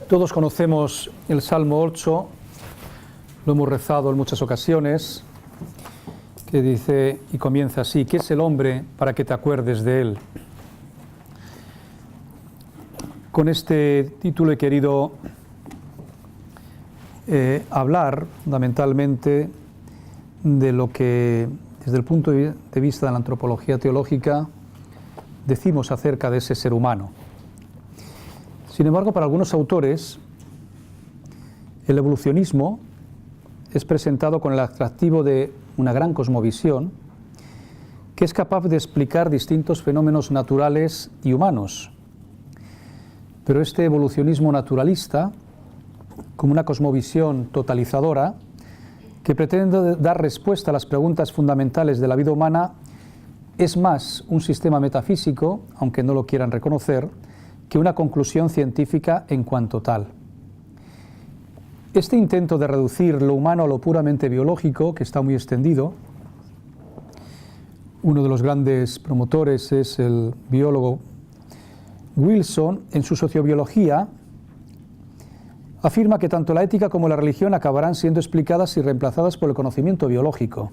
Todos conocemos el Salmo 8, lo hemos rezado en muchas ocasiones, que dice y comienza así: ¿qué es el hombre para que te acuerdes de él? Con este título he querido hablar fundamentalmente de lo que, desde el punto de vista de la antropología teológica, decimos acerca de ese ser humano. Sin embargo, para algunos autores, el evolucionismo es presentado con el atractivo de una gran cosmovisión que es capaz de explicar distintos fenómenos naturales y humanos. Pero este evolucionismo naturalista, como una cosmovisión totalizadora, que pretende dar respuesta a las preguntas fundamentales de la vida humana, es más un sistema metafísico, aunque no lo quieran reconocer, que una conclusión científica en cuanto tal. Este intento de reducir lo humano a lo puramente biológico, que está muy extendido, uno de los grandes promotores es el biólogo Wilson. En su sociobiología afirma que tanto la ética como la religión acabarán siendo explicadas y reemplazadas por el conocimiento biológico.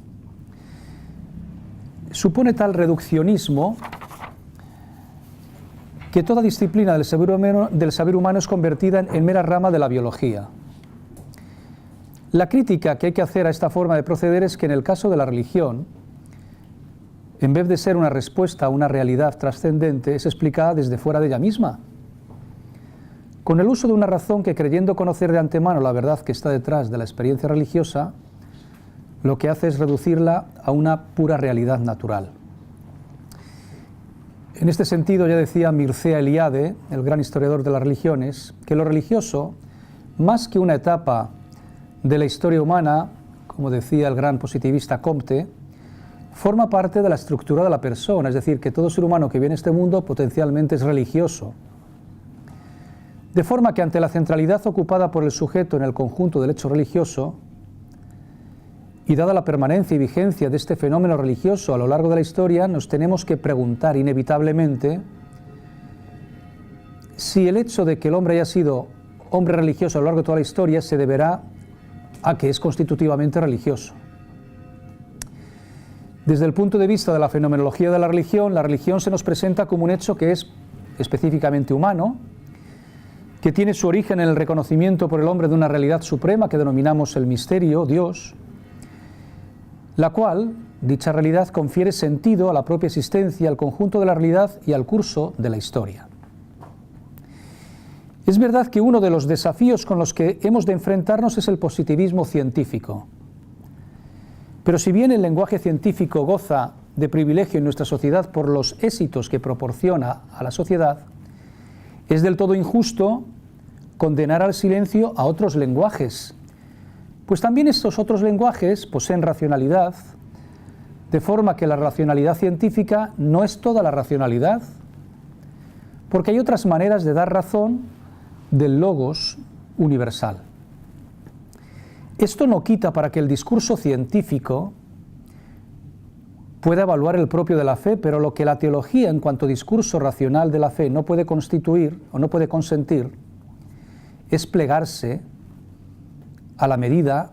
Supone tal reduccionismo que toda disciplina del saber humano es convertida en mera rama de la biología. La crítica que hay que hacer a esta forma de proceder es que en el caso de la religión, en vez de ser una respuesta a una realidad trascendente, es explicada desde fuera de ella misma, con el uso de una razón que, creyendo conocer de antemano la verdad que está detrás de la experiencia religiosa, lo que hace es reducirla a una pura realidad natural. En este sentido, ya decía Mircea Eliade, el gran historiador de las religiones, que lo religioso, más que una etapa de la historia humana, como decía el gran positivista Comte, forma parte de la estructura de la persona, es decir, que todo ser humano que viene a este mundo potencialmente es religioso. De forma que ante la centralidad ocupada por el sujeto en el conjunto del hecho religioso, y dada la permanencia y vigencia de este fenómeno religioso a lo largo de la historia, nos tenemos que preguntar inevitablemente si el hecho de que el hombre haya sido hombre religioso a lo largo de toda la historia se deberá a que es constitutivamente religioso. Desde el punto de vista de la fenomenología de la religión se nos presenta como un hecho que es específicamente humano, que tiene su origen en el reconocimiento por el hombre de una realidad suprema que denominamos el misterio, Dios, la cual, dicha realidad, confiere sentido a la propia existencia, al conjunto de la realidad y al curso de la historia. Es verdad que uno de los desafíos con los que hemos de enfrentarnos es el positivismo científico. Pero si bien el lenguaje científico goza de privilegio en nuestra sociedad por los éxitos que proporciona a la sociedad, es del todo injusto condenar al silencio a otros lenguajes, pues también estos otros lenguajes poseen racionalidad, de forma que la racionalidad científica no es toda la racionalidad, porque hay otras maneras de dar razón del logos universal. Esto no quita para que el discurso científico pueda evaluar el propio de la fe, pero lo que la teología en cuanto discurso racional de la fe no puede constituir o no puede consentir es plegarse a la medida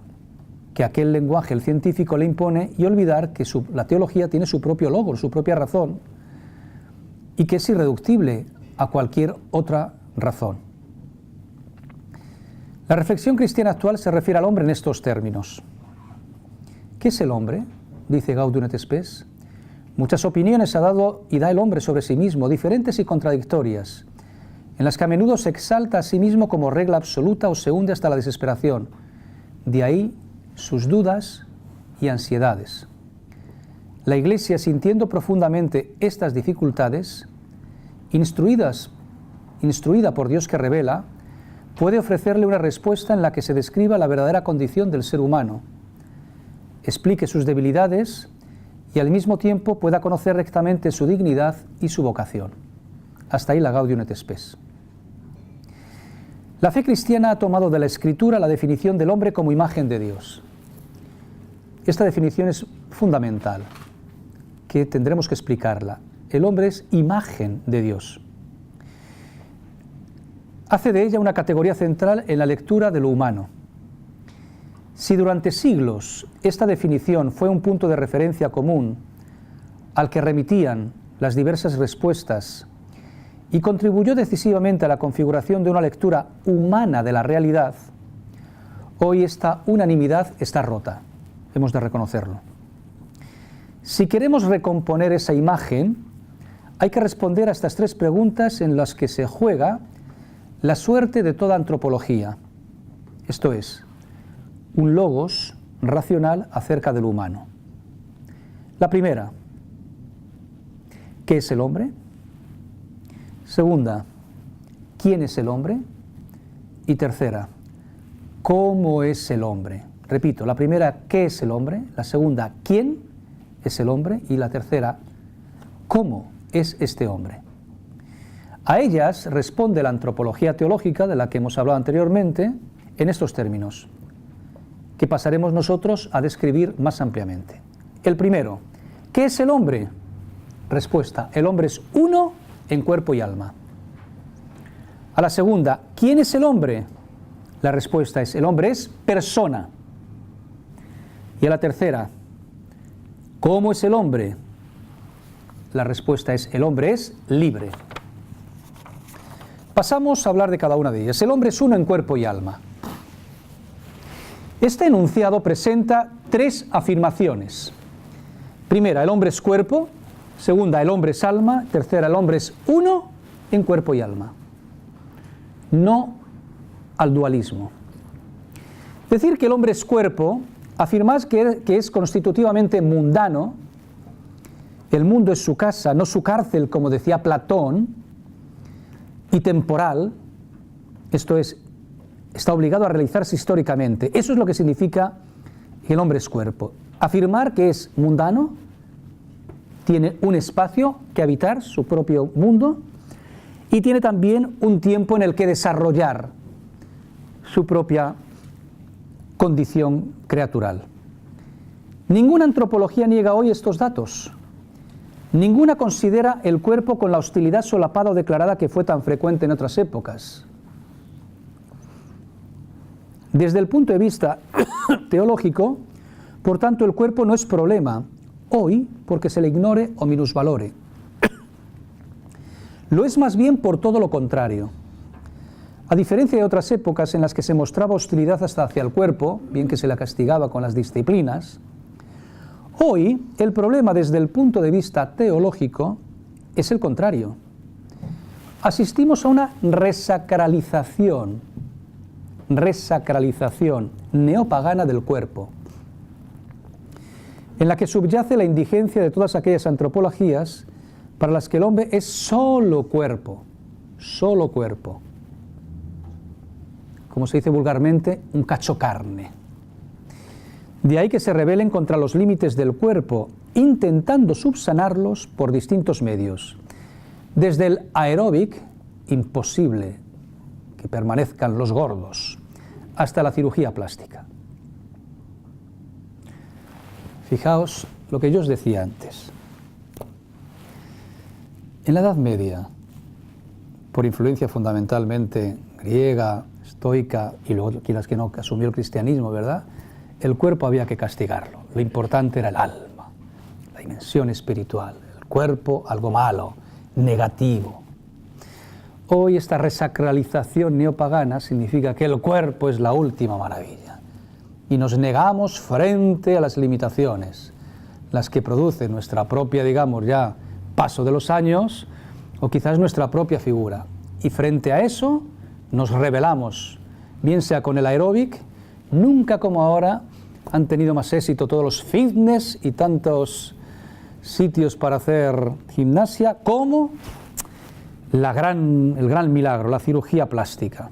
que aquel lenguaje, el científico, le impone, y olvidar que la teología tiene su propio logos, su propia razón, y que es irreductible a cualquier otra razón. La reflexión cristiana actual se refiere al hombre en estos términos. ¿Qué es el hombre?, dice Gaudium et Spes. Muchas opiniones ha dado y da el hombre sobre sí mismo, diferentes y contradictorias, en las que a menudo se exalta a sí mismo como regla absoluta o se hunde hasta la desesperación. De ahí sus dudas y ansiedades. La Iglesia, sintiendo profundamente estas dificultades, instruida por Dios que revela, puede ofrecerle una respuesta en la que se describa la verdadera condición del ser humano, explique sus debilidades y al mismo tiempo pueda conocer rectamente su dignidad y su vocación. Hasta ahí la Gaudium et Spes. La fe cristiana ha tomado de la Escritura la definición del hombre como imagen de Dios. Esta definición es fundamental, que tendremos que explicarla. El hombre es imagen de Dios. hace de ella una categoría central en la lectura de lo humano. Si durante siglos esta definición fue un punto de referencia común al que remitían las diversas respuestas y contribuyó decisivamente a la configuración de una lectura humana de la realidad, hoy esta unanimidad está rota, hemos de reconocerlo. Si queremos recomponer esa imagen, hay que responder a estas tres preguntas en las que se juega la suerte de toda antropología, esto es, un logos racional acerca de lo humano. La primera, ¿qué es el hombre? Segunda, ¿quién es el hombre? Y tercera, ¿cómo es el hombre? Repito, la primera, ¿qué es el hombre? La segunda, ¿quién es el hombre? Y la tercera, ¿cómo es este hombre? A ellas responde la antropología teológica, de la que hemos hablado anteriormente, en estos términos, que pasaremos nosotros a describir más ampliamente. El primero, ¿qué es el hombre? Respuesta, el hombre es uno en cuerpo y alma. A la segunda, ¿quién es el hombre? La respuesta es, el hombre es persona. Y a la tercera, ¿cómo es el hombre? La respuesta es, el hombre es libre. Pasamos a hablar de cada una de ellas. El hombre es uno en cuerpo y alma. Este enunciado presenta tres afirmaciones. Primera, el hombre es cuerpo. Segunda, el hombre es alma. Tercera, el hombre es uno en cuerpo y alma. No al dualismo. Decir que el hombre es cuerpo, afirmar que es constitutivamente mundano, el mundo es su casa, no su cárcel, como decía Platón, y temporal, esto es, está obligado a realizarse históricamente. Eso es lo que significa que el hombre es cuerpo. Afirmar que es mundano, tiene un espacio que habitar, su propio mundo, y tiene también un tiempo en el que desarrollar su propia condición creatural. Ninguna antropología niega hoy estos datos. Ninguna considera el cuerpo con la hostilidad solapada o declarada que fue tan frecuente en otras épocas. Desde el punto de vista teológico, por tanto, el cuerpo no es problema hoy porque se le ignore o minusvalore. Lo es más bien por todo lo contrario. A diferencia de otras épocas en las que se mostraba hostilidad hasta hacia el cuerpo, bien que se la castigaba con las disciplinas, hoy el problema desde el punto de vista teológico es el contrario. Asistimos a una resacralización neopagana del cuerpo, en la que subyace la indigencia de todas aquellas antropologías para las que el hombre es solo cuerpo, como se dice vulgarmente, un cacho carne. De ahí que se rebelen contra los límites del cuerpo, intentando subsanarlos por distintos medios. Desde el aeróbic, imposible que permanezcan los gordos, hasta la cirugía plástica. Fijaos lo que yo os decía antes. En la Edad Media, por influencia fundamentalmente griega, estoica, y luego quieras que no, que asumió el cristianismo, ¿verdad?, el cuerpo había que castigarlo. Lo importante era el alma, la dimensión espiritual. El cuerpo, algo malo, negativo. Hoy esta resacralización neopagana significa que el cuerpo es la última maravilla. Y nos negamos frente a las limitaciones, las que produce nuestra propia, digamos, ya paso de los años, o quizás nuestra propia figura. Y frente a eso nos rebelamos, bien sea con el aeróbic. Nunca como ahora han tenido más éxito todos los fitness y tantos sitios para hacer gimnasia como el gran milagro, la cirugía plástica.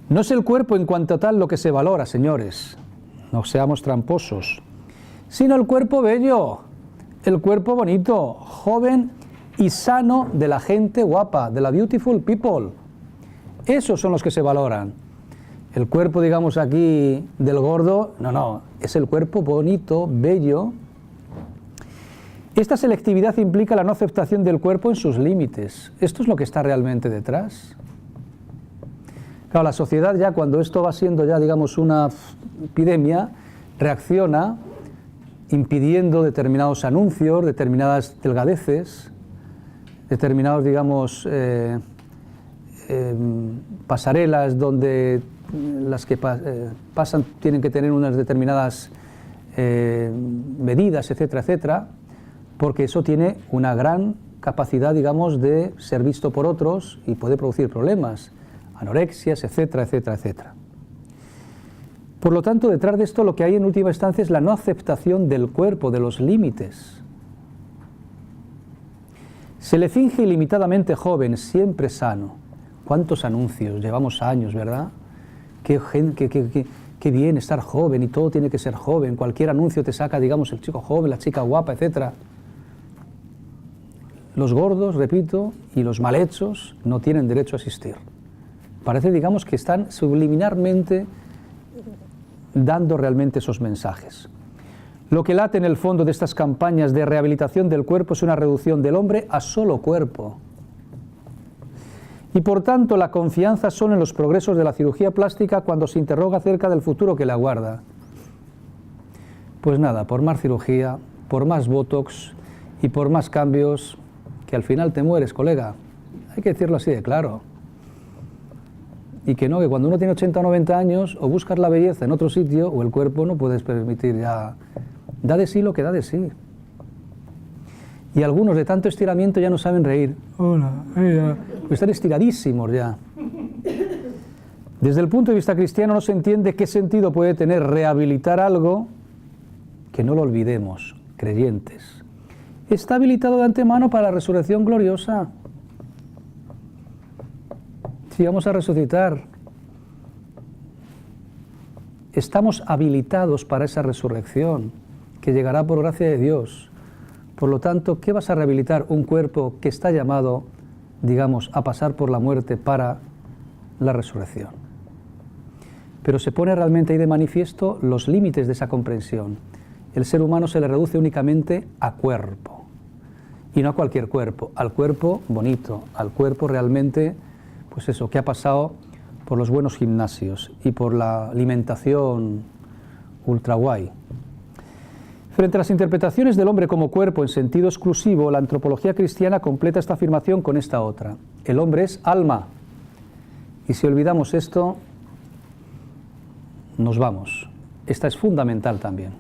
No es el cuerpo en cuanto a tal lo que se valora, señores, no seamos tramposos, sino el cuerpo bello, el cuerpo bonito, joven y sano de la gente guapa, de la beautiful people. Esos son los que se valoran. El cuerpo, digamos aquí, del gordo, no, es el cuerpo bonito, bello. Esta selectividad implica la no aceptación del cuerpo en sus límites. Esto es lo que está realmente detrás. Claro, la sociedad ya cuando esto va siendo ya, digamos, una epidemia, reacciona impidiendo determinados anuncios, determinadas delgadeces, determinados, digamos, pasarelas donde las que pasan tienen que tener unas determinadas medidas, etcétera, etcétera, porque eso tiene una gran capacidad, digamos, de ser visto por otros y puede producir problemas, anorexias, etcétera, etcétera, etcétera. Por lo tanto, detrás de esto lo que hay en última instancia es la no aceptación del cuerpo, de los límites. Se le finge ilimitadamente joven, siempre sano. ¿Cuántos anuncios? Llevamos años, ¿verdad? Qué bien estar joven y todo tiene que ser joven. Cualquier anuncio te saca, digamos, el chico joven, la chica guapa, etcétera. Los gordos, repito, y los mal hechos no tienen derecho a asistir. Parece, digamos, que están subliminarmente dando realmente esos mensajes. Lo que late en el fondo de estas campañas de rehabilitación del cuerpo es una reducción del hombre a solo cuerpo. Y por tanto la confianza solo en los progresos de la cirugía plástica cuando se interroga acerca del futuro que le aguarda. Pues nada, por más cirugía, por más botox y por más cambios, que al final te mueres, colega. Hay que decirlo así de claro. Y que no, que cuando uno tiene 80 o 90 años, o buscas la belleza en otro sitio, o el cuerpo no puedes permitir ya. Da de sí lo que da de sí. Y algunos de tanto estiramiento ya no saben reír. Hola, pues están estiradísimos ya. Desde el punto de vista cristiano no se entiende qué sentido puede tener rehabilitar algo que, no lo olvidemos, creyentes, está habilitado de antemano para la resurrección gloriosa. Si vamos a resucitar, estamos habilitados para esa resurrección que llegará por gracia de Dios. Por lo tanto, ¿qué vas a rehabilitar? Un cuerpo que está llamado, digamos, a pasar por la muerte para la resurrección. Pero se pone realmente ahí de manifiesto los límites de esa comprensión. El ser humano se le reduce únicamente a cuerpo. Y no a cualquier cuerpo, al cuerpo bonito, al cuerpo realmente, pues eso, que ha pasado por los buenos gimnasios y por la alimentación ultra guay. Frente a las interpretaciones del hombre como cuerpo en sentido exclusivo, la antropología cristiana completa esta afirmación con esta otra. El hombre es alma. Y si olvidamos esto, nos vamos. Esta es fundamental también.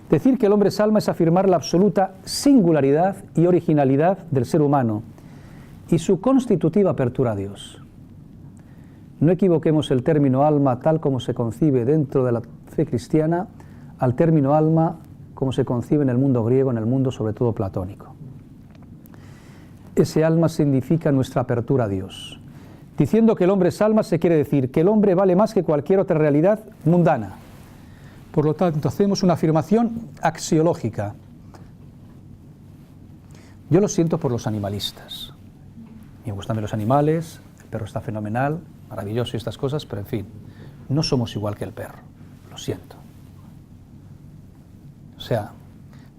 Decir que el hombre es alma es afirmar la absoluta singularidad y originalidad del ser humano y su constitutiva apertura a Dios. No equivoquemos el término alma tal como se concibe dentro de la fe cristiana al término alma como se concibe en el mundo griego, en el mundo sobre todo platónico. Ese alma significa nuestra apertura a Dios. Diciendo que el hombre es alma se quiere decir que el hombre vale más que cualquier otra realidad mundana. Por lo tanto, hacemos una afirmación axiológica. Yo lo siento por los animalistas. Me gustan los animales, el perro está fenomenal, maravilloso y estas cosas, pero en fin, no somos igual que el perro. Lo siento. O sea,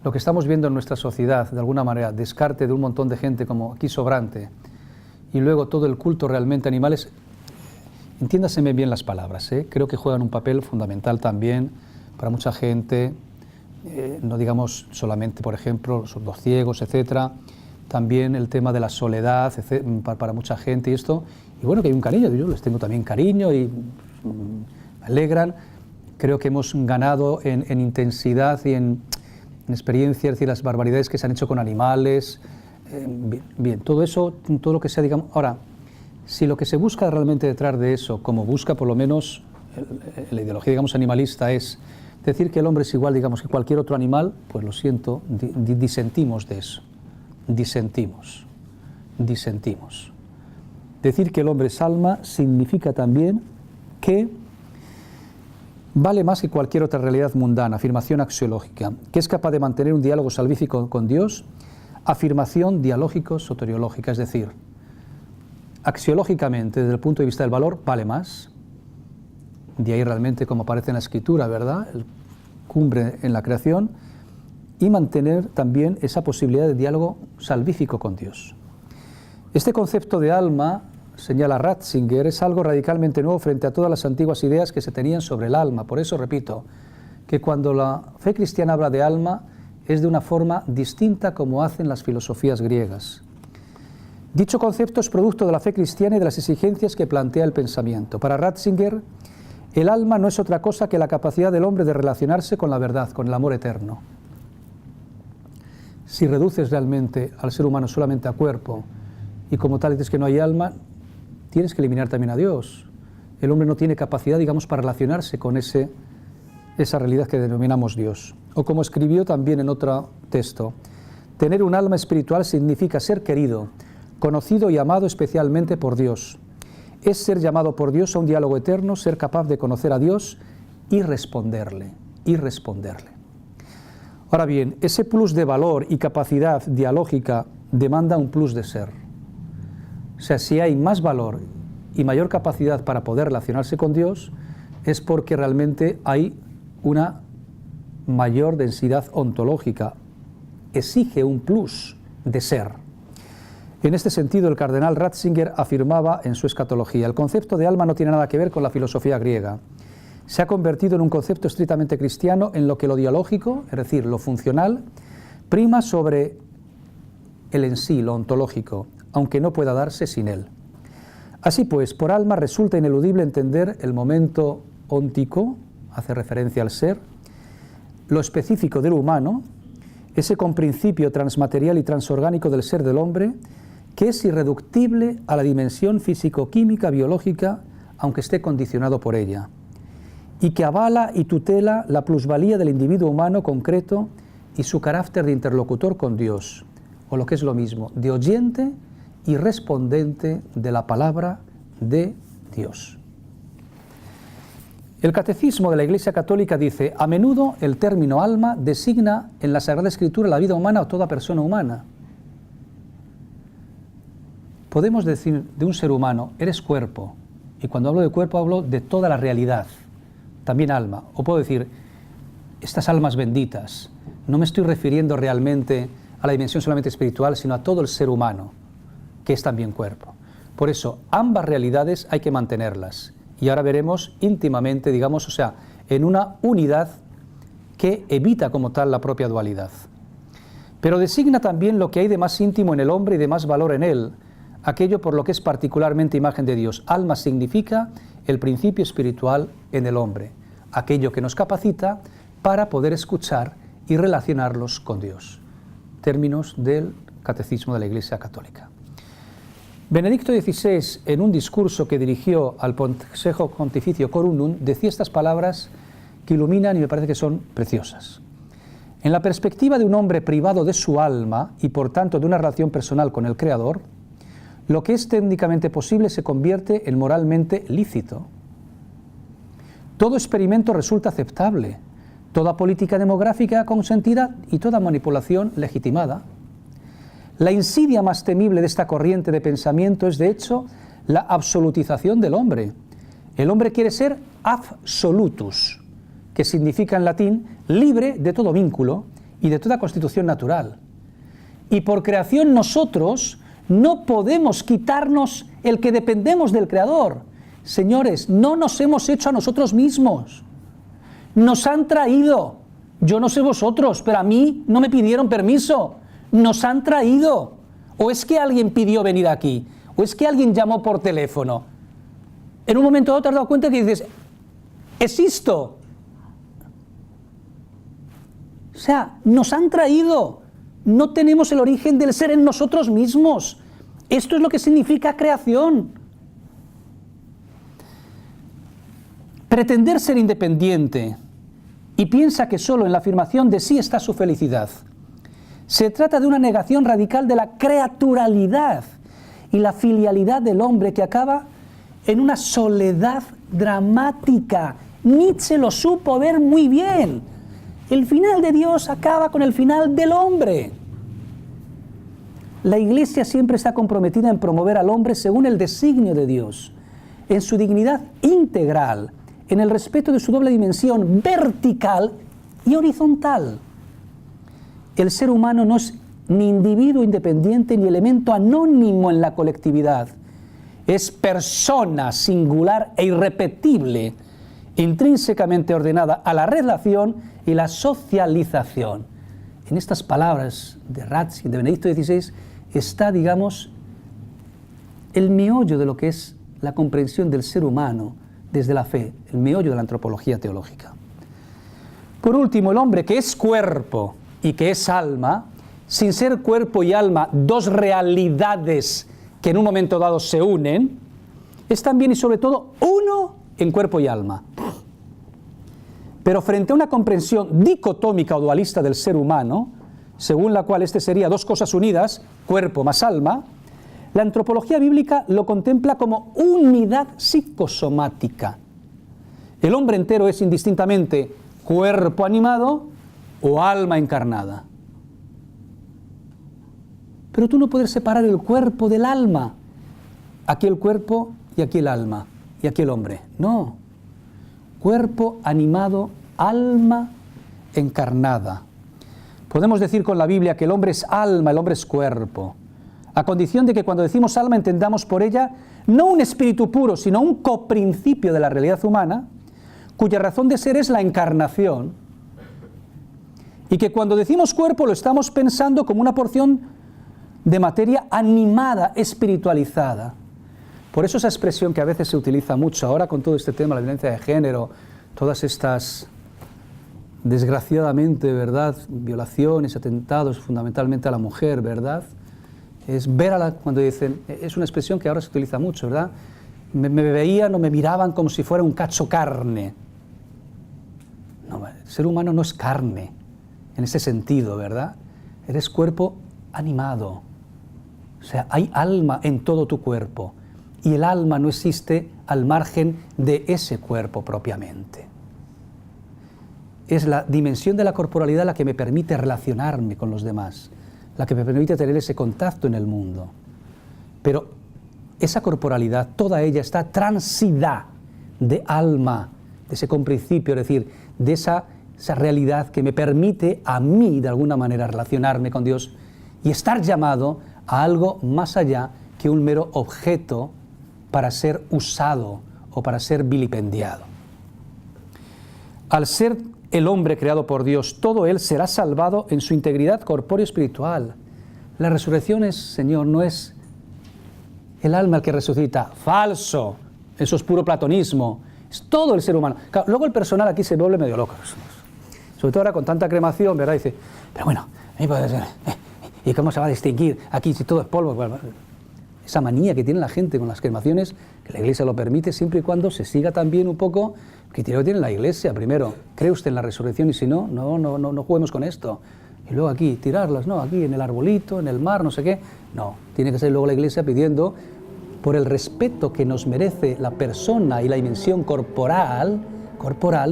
lo que estamos viendo en nuestra sociedad, de alguna manera, descarte de un montón de gente como aquí sobrante, y luego todo el culto realmente a animales, entiéndaseme bien las palabras, creo que juegan un papel fundamental también para mucha gente, no digamos solamente, por ejemplo, los ciegos, etcétera, también el tema de la soledad, para mucha gente y esto, y bueno, que hay un cariño, yo les tengo también cariño y me alegran. Creo que hemos ganado en intensidad y en experiencia, es decir, las barbaridades que se han hecho con animales, bien, todo eso, todo lo que sea, digamos. Ahora, si lo que se busca realmente detrás de eso, como busca por lo menos la ideología, digamos, animalista, es decir que el hombre es igual, digamos, que cualquier otro animal, pues lo siento, disentimos de eso, disentimos. Decir que el hombre es alma significa también que vale más que cualquier otra realidad mundana, afirmación axiológica, que es capaz de mantener un diálogo salvífico con Dios, afirmación dialógico-soteriológica, es decir, axiológicamente, desde el punto de vista del valor, vale más, de ahí realmente como aparece en la Escritura, ¿verdad?, el cumbre en la creación, y mantener también esa posibilidad de diálogo salvífico con Dios. Este concepto de alma señala Ratzinger, es algo radicalmente nuevo frente a todas las antiguas ideas que se tenían sobre el alma. Por eso repito, que cuando la fe cristiana habla de alma, es de una forma distinta como hacen las filosofías griegas. Dicho concepto es producto de la fe cristiana y de las exigencias que plantea el pensamiento. Para Ratzinger, el alma no es otra cosa que la capacidad del hombre de relacionarse con la verdad, con el amor eterno. Si reduces realmente al ser humano solamente a cuerpo y como tal dices que no hay alma, tienes que eliminar también a Dios. El hombre no tiene capacidad, digamos, para relacionarse con esa realidad que denominamos Dios. O como escribió también en otro texto, tener un alma espiritual significa ser querido, conocido y amado especialmente por Dios. Es ser llamado por Dios a un diálogo eterno, ser capaz de conocer a Dios y responderle, Ahora bien, ese plus de valor y capacidad dialógica demanda un plus de ser. O sea, si hay más valor y mayor capacidad para poder relacionarse con Dios, es porque realmente hay una mayor densidad ontológica, exige un plus de ser. En este sentido, el cardenal Ratzinger afirmaba en su escatología: el concepto de alma no tiene nada que ver con la filosofía griega. Se ha convertido en un concepto estrictamente cristiano en lo que lo dialógico, es decir, lo funcional, prima sobre el en sí, lo ontológico, aunque no pueda darse sin él. Así pues, por alma resulta ineludible entender el momento óntico, hace referencia al ser, lo específico del humano, ese comprincipio transmaterial y transorgánico del ser del hombre, que es irreductible a la dimensión físico-química, biológica, aunque esté condicionado por ella, y que avala y tutela la plusvalía del individuo humano concreto y su carácter de interlocutor con Dios, o lo que es lo mismo, de oyente y respondente de la palabra de Dios. El Catecismo de la Iglesia Católica dice: a menudo el término alma designa en la Sagrada Escritura la vida humana o toda persona humana. Podemos decir de un ser humano, eres cuerpo, y cuando hablo de cuerpo hablo de toda la realidad, también alma. O puedo decir, estas almas benditas, no me estoy refiriendo realmente a la dimensión solamente espiritual, sino a todo el ser humano, que es también cuerpo. Por eso, ambas realidades hay que mantenerlas. Y ahora veremos íntimamente, digamos, o sea, en una unidad que evita como tal la propia dualidad. Pero designa también lo que hay de más íntimo en el hombre y de más valor en él, aquello por lo que es particularmente imagen de Dios. Alma significa el principio espiritual en el hombre, aquello que nos capacita para poder escuchar y relacionarlos con Dios. Términos del Catecismo de la Iglesia Católica. Benedicto XVI, en un discurso que dirigió al Consejo Pontificio Corunum, decía estas palabras que iluminan y me parece que son preciosas. En la perspectiva de un hombre privado de su alma y por tanto de una relación personal con el Creador, lo que es técnicamente posible se convierte en moralmente lícito. Todo experimento resulta aceptable, toda política demográfica consentida y toda manipulación legitimada. La insidia más temible de esta corriente de pensamiento es, de hecho, la absolutización del hombre. El hombre quiere ser absolutus, que significa en latín libre de todo vínculo y de toda constitución natural. Y por creación nosotros no podemos quitarnos el que dependemos del Creador. Señores, no nos hemos hecho a nosotros mismos. Nos han traído. Yo no sé vosotros, pero a mí no me pidieron permiso. Nos han traído. ¿O es que alguien pidió venir aquí? ¿O es que alguien llamó por teléfono? En un momento dado te has dado cuenta que dices, existo. O sea, nos han traído. No tenemos el origen del ser en nosotros mismos. Esto es lo que significa creación. Pretender ser independiente y piensa que solo en la afirmación de sí está su felicidad. Se trata de una negación radical de la creaturalidad y la filialidad del hombre que acaba en una soledad dramática. Nietzsche lo supo ver muy bien. El final de Dios acaba con el final del hombre. La Iglesia siempre está comprometida en promover al hombre según el designio de Dios, en su dignidad integral, en el respeto de su doble dimensión vertical y horizontal. El ser humano no es ni individuo independiente ni elemento anónimo en la colectividad. es persona singular e irrepetible, intrínsecamente ordenada a la relación y la socialización. En estas palabras de Ratzinger, de Benedicto XVI, está, digamos, el meollo de lo que es la comprensión del ser humano desde la fe, el meollo de la antropología teológica. Por último, el hombre que es cuerpo y que es alma, sin ser cuerpo y alma dos realidades que en un momento dado se unen, es también y sobre todo uno en cuerpo y alma. Pero frente a una comprensión dicotómica o dualista del ser humano, según la cual este sería dos cosas unidas, cuerpo más alma, la antropología bíblica lo contempla como unidad psicosomática. El hombre entero es indistintamente cuerpo animado o alma encarnada. Pero tú no puedes separar el cuerpo del alma. Aquí el cuerpo y aquí el alma, y aquí el hombre. No. Cuerpo animado, alma encarnada. Podemos decir con la Biblia que el hombre es alma, el hombre es cuerpo, a condición de que cuando decimos alma entendamos por ella no un espíritu puro, sino un coprincipio de la realidad humana, cuya razón de ser es la encarnación, y que cuando decimos cuerpo lo estamos pensando como una porción de materia animada, espiritualizada. Por eso esa expresión que a veces se utiliza mucho ahora con todo este tema, la violencia de género, todas estas, desgraciadamente, ¿verdad?, violaciones, atentados fundamentalmente a la mujer, ¿verdad?, es ver a la, cuando dicen, es una expresión que ahora se utiliza mucho, ¿verdad?, me veían o me miraban como si fuera un cacho carne. No, el ser humano no es carne, en ese sentido, ¿verdad? Eres cuerpo animado. O sea, hay alma en todo tu cuerpo y el alma no existe al margen de ese cuerpo propiamente. Es la dimensión de la corporalidad la que me permite relacionarme con los demás, la que me permite tener ese contacto en el mundo. Pero esa corporalidad, toda ella está transida de alma, de ese comprincipio, es decir, de esa realidad que me permite a mí, de alguna manera, relacionarme con Dios y estar llamado a algo más allá que un mero objeto para ser usado o para ser vilipendiado. Al ser el hombre creado por Dios, todo él será salvado en su integridad corpóreo espiritual. La resurrección es, Señor, no es el alma el que resucita, falso, eso es puro platonismo, es todo el ser humano. Claro, luego el personal aquí se vuelve medio loco, sobre todo ahora con tanta cremación, ¿verdad? Dice, pero bueno, ¿y cómo se va a distinguir aquí si todo es polvo? Esa manía que tiene la gente con las cremaciones, que la Iglesia lo permite siempre y cuando se siga también un poco el criterio que tiene la Iglesia. Primero, ¿cree usted en la resurrección? Y si no, no juguemos con esto. Y luego aquí, tirarlas, no, aquí en el arbolito, en el mar, no sé qué. No, tiene que ser luego la Iglesia pidiendo, por el respeto que nos merece la persona y la dimensión corporal,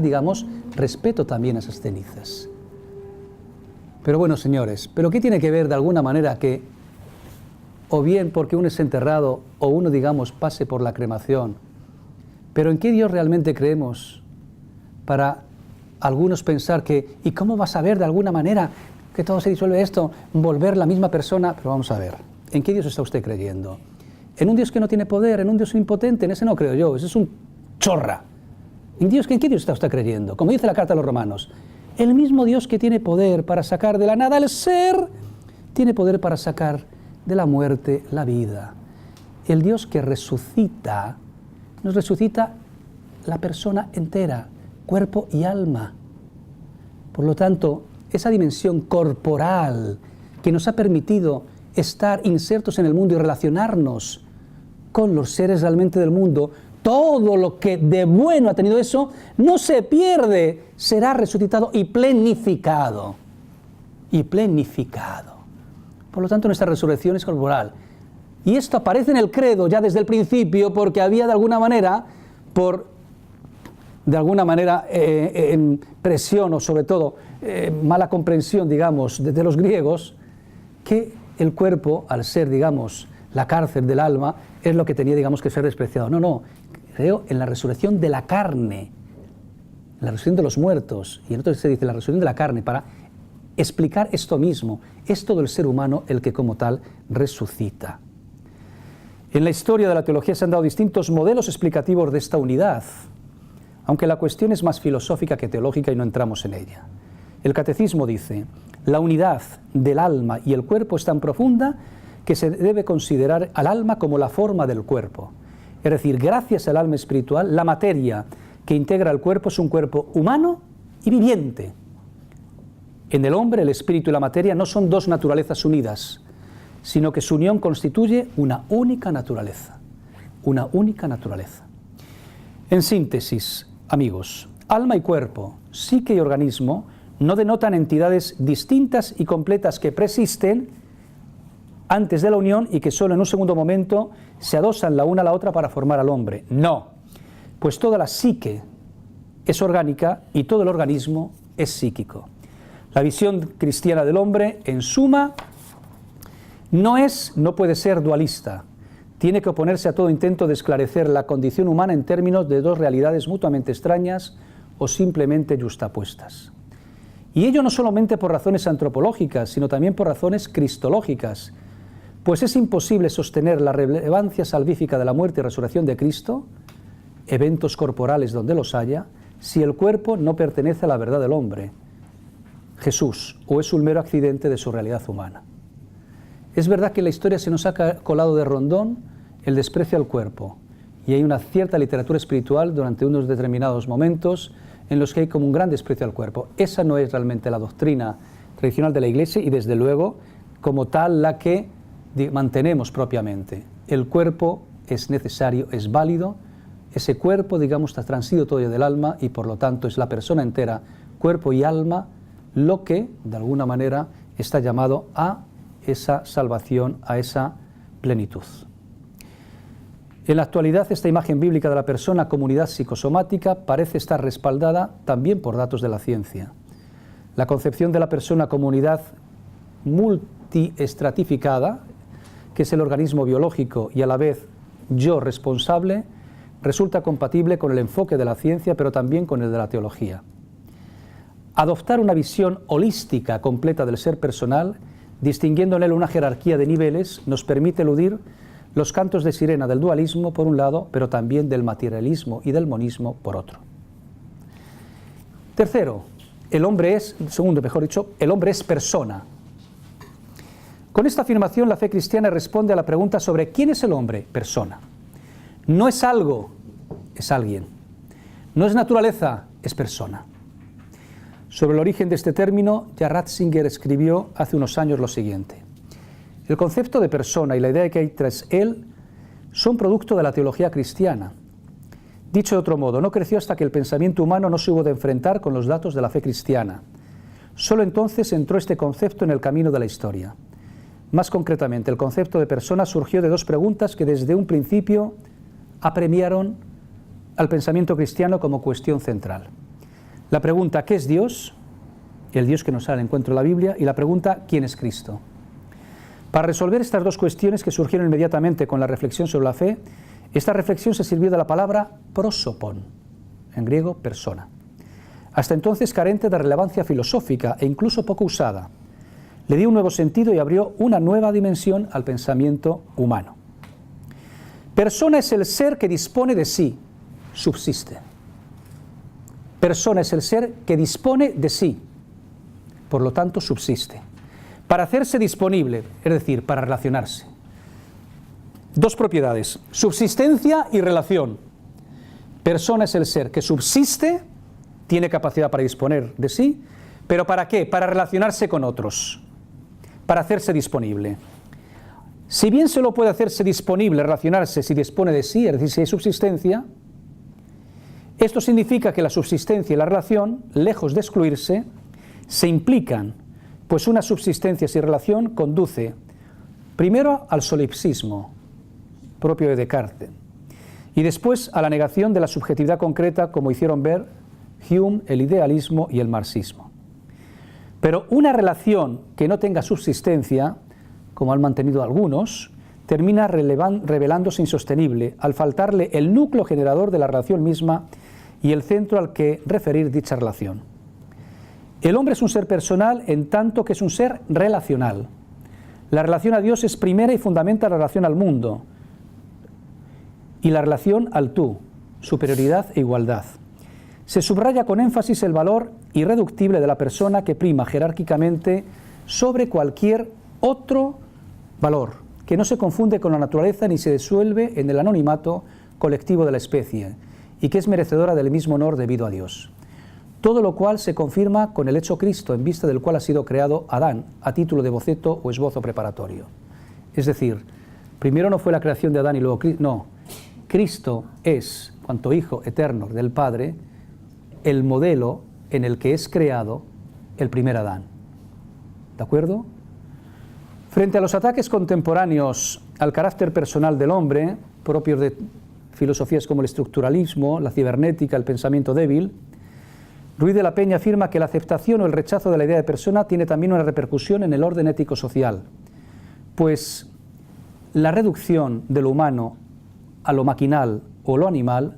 digamos, respeto también a esas cenizas. Pero bueno, señores, ¿pero qué tiene que ver de alguna manera que, o bien porque uno es enterrado, o uno, digamos, pase por la cremación? ¿Pero en qué Dios realmente creemos? Para algunos pensar que, ¿y cómo vas a ver de alguna manera que todo se disuelve esto, volver la misma persona? Pero vamos a ver, ¿en qué Dios está usted creyendo? ¿En un Dios que no tiene poder, en un Dios impotente? En ese no creo yo, ese es un chorra. ¿En qué Dios está usted creyendo? Como dice la carta a los Romanos, el mismo Dios que tiene poder para sacar de la nada el ser, tiene poder para sacar de la muerte la vida. El Dios que resucita, nos resucita la persona entera, cuerpo y alma. Por lo tanto, esa dimensión corporal que nos ha permitido estar insertos en el mundo y relacionarnos con los seres realmente del mundo, todo lo que de bueno ha tenido eso, no se pierde, será resucitado y plenificado. Y plenificado. Por lo tanto, nuestra resurrección es corporal. Y esto aparece en el credo ya desde el principio, porque había de alguna manera, presión o sobre todo mala comprensión, digamos, de los griegos, que el cuerpo, al ser, digamos, la cárcel del alma, es lo que tenía, digamos, que ser despreciado. No, creo en la resurrección de la carne, la resurrección de los muertos, y en otro se dice la resurrección de la carne, para explicar esto mismo. Es todo el ser humano el que como tal resucita. En la historia de la teología se han dado distintos modelos explicativos de esta unidad, aunque la cuestión es más filosófica que teológica y no entramos en ella. El catecismo dice: la unidad del alma y el cuerpo es tan profunda que se debe considerar al alma como la forma del cuerpo. Es decir, gracias al alma espiritual, la materia que integra el cuerpo es un cuerpo humano y viviente. En el hombre, el espíritu y la materia no son dos naturalezas unidas, sino que su unión constituye una única naturaleza. Una única naturaleza. En síntesis, amigos, alma y cuerpo, psique y organismo no denotan entidades distintas y completas que preexisten antes de la unión y que solo en un segundo momento se adosan la una a la otra para formar al hombre. No, pues toda la psique es orgánica y todo el organismo es psíquico. La visión cristiana del hombre, en suma, no puede ser dualista. Tiene que oponerse a todo intento de esclarecer la condición humana en términos de dos realidades mutuamente extrañas o simplemente yuxtapuestas. Y ello no solamente por razones antropológicas, sino también por razones cristológicas, pues es imposible sostener la relevancia salvífica de la muerte y resurrección de Cristo, eventos corporales donde los haya, si el cuerpo no pertenece a la verdad del hombre, Jesús, o es un mero accidente de su realidad humana. Es verdad que en la historia se nos ha colado de rondón el desprecio al cuerpo, y hay una cierta literatura espiritual durante unos determinados momentos en los que hay como un gran desprecio al cuerpo. Esa no es realmente la doctrina tradicional de la Iglesia y desde luego como tal la que mantenemos propiamente. El cuerpo es necesario, es válido, ese cuerpo, digamos, está transido todo del alma y por lo tanto es la persona entera, cuerpo y alma, lo que de alguna manera está llamado a esa salvación, a esa plenitud. En la actualidad, esta imagen bíblica de la persona, comunidad psicosomática, parece estar respaldada también por datos de la ciencia. La concepción de la persona comunidad multiestratificada, que es el organismo biológico y a la vez yo responsable, resulta compatible con el enfoque de la ciencia, pero también con el de la teología. Adoptar una visión holística completa del ser personal, distinguiendo en él una jerarquía de niveles, nos permite eludir los cantos de sirena del dualismo por un lado, pero también del materialismo y del monismo por otro. Tercero, el hombre es persona. Con esta afirmación la fe cristiana responde a la pregunta sobre ¿quién es el hombre? Persona. No es algo, es alguien. No es naturaleza, es persona. Sobre el origen de este término, ya Ratzinger escribió hace unos años lo siguiente: el concepto de persona y la idea que hay tras él son producto de la teología cristiana. Dicho de otro modo, no creció hasta que el pensamiento humano no se hubo de enfrentar con los datos de la fe cristiana. Solo entonces entró este concepto en el camino de la historia. Más concretamente, el concepto de persona surgió de dos preguntas que desde un principio apremiaron al pensamiento cristiano como cuestión central. La pregunta ¿qué es Dios? El Dios que nos sale al encuentro de la Biblia, y la pregunta ¿quién es Cristo? Para resolver estas dos cuestiones que surgieron inmediatamente con la reflexión sobre la fe, esta reflexión se sirvió de la palabra prosopon, en griego persona, hasta entonces carente de relevancia filosófica e incluso poco usada. Le dio un nuevo sentido y abrió una nueva dimensión al pensamiento humano. Persona es el ser que dispone de sí, subsiste. Persona es el ser que dispone de sí, por lo tanto subsiste. Para hacerse disponible, es decir, para relacionarse. Dos propiedades, subsistencia y relación. Persona es el ser que subsiste, tiene capacidad para disponer de sí, pero ¿para qué? Para relacionarse con otros, para hacerse disponible. Si bien solo puede hacerse disponible, relacionarse si dispone de sí, es decir, si hay subsistencia, esto significa que la subsistencia y la relación, lejos de excluirse, se implican, pues una subsistencia sin relación conduce primero al solipsismo, propio de Descartes, y después a la negación de la subjetividad concreta, como hicieron ver Hume, el idealismo y el marxismo. Pero una relación que no tenga subsistencia, como han mantenido algunos, termina revelándose insostenible al faltarle el núcleo generador de la relación misma y el centro al que referir dicha relación. El hombre es un ser personal en tanto que es un ser relacional. La relación a Dios es primera y fundamenta la relación al mundo, y la relación al tú, superioridad e igualdad. Se subraya con énfasis el valor irreductible de la persona que prima jerárquicamente sobre cualquier otro valor, que no se confunde con la naturaleza ni se disuelve en el anonimato colectivo de la especie, y que es merecedora del mismo honor debido a Dios. Todo lo cual se confirma con el hecho Cristo, en vista del cual ha sido creado Adán, a título de boceto o esbozo preparatorio. Es decir, primero no fue la creación de Adán y luego Cristo, no. Cristo es, cuanto Hijo eterno del Padre, el modelo en el que es creado el primer Adán. ¿De acuerdo? Frente a los ataques contemporáneos al carácter personal del hombre, propios de filosofías como el estructuralismo, la cibernética, el pensamiento débil, Ruiz de la Peña afirma que la aceptación o el rechazo de la idea de persona tiene también una repercusión en el orden ético-social, pues la reducción de lo humano a lo maquinal o lo animal,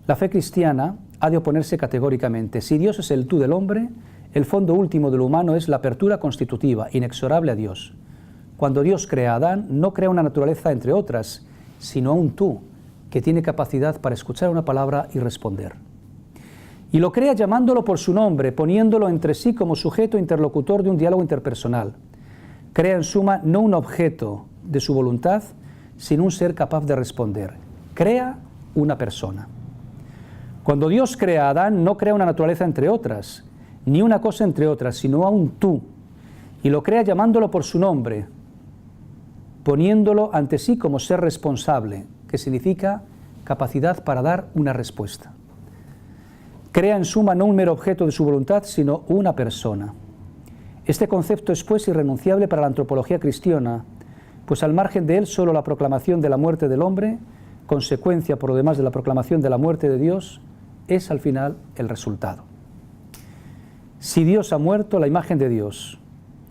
la fe cristiana ha de oponerse categóricamente. Si Dios es el tú del hombre, el fondo último de lo humano es la apertura constitutiva, inexorable a Dios. Cuando Dios crea a Adán, no crea una naturaleza entre otras, sino a un tú, que tiene capacidad para escuchar una palabra y responder. Y lo crea llamándolo por su nombre, poniéndolo entre sí como sujeto interlocutor de un diálogo interpersonal. Crea en suma no un objeto de su voluntad, sino un ser capaz de responder. Crea una persona. Cuando Dios crea a Adán, no crea una naturaleza entre otras, ni una cosa entre otras, sino a un tú. Y lo crea llamándolo por su nombre, poniéndolo ante sí como ser responsable, que significa capacidad para dar una respuesta. Crea en suma no un mero objeto de su voluntad, sino una persona. Este concepto es pues irrenunciable para la antropología cristiana, pues al margen de él solo la proclamación de la muerte del hombre, consecuencia por lo demás de la proclamación de la muerte de Dios, es al final el resultado. Si Dios ha muerto, la imagen de Dios,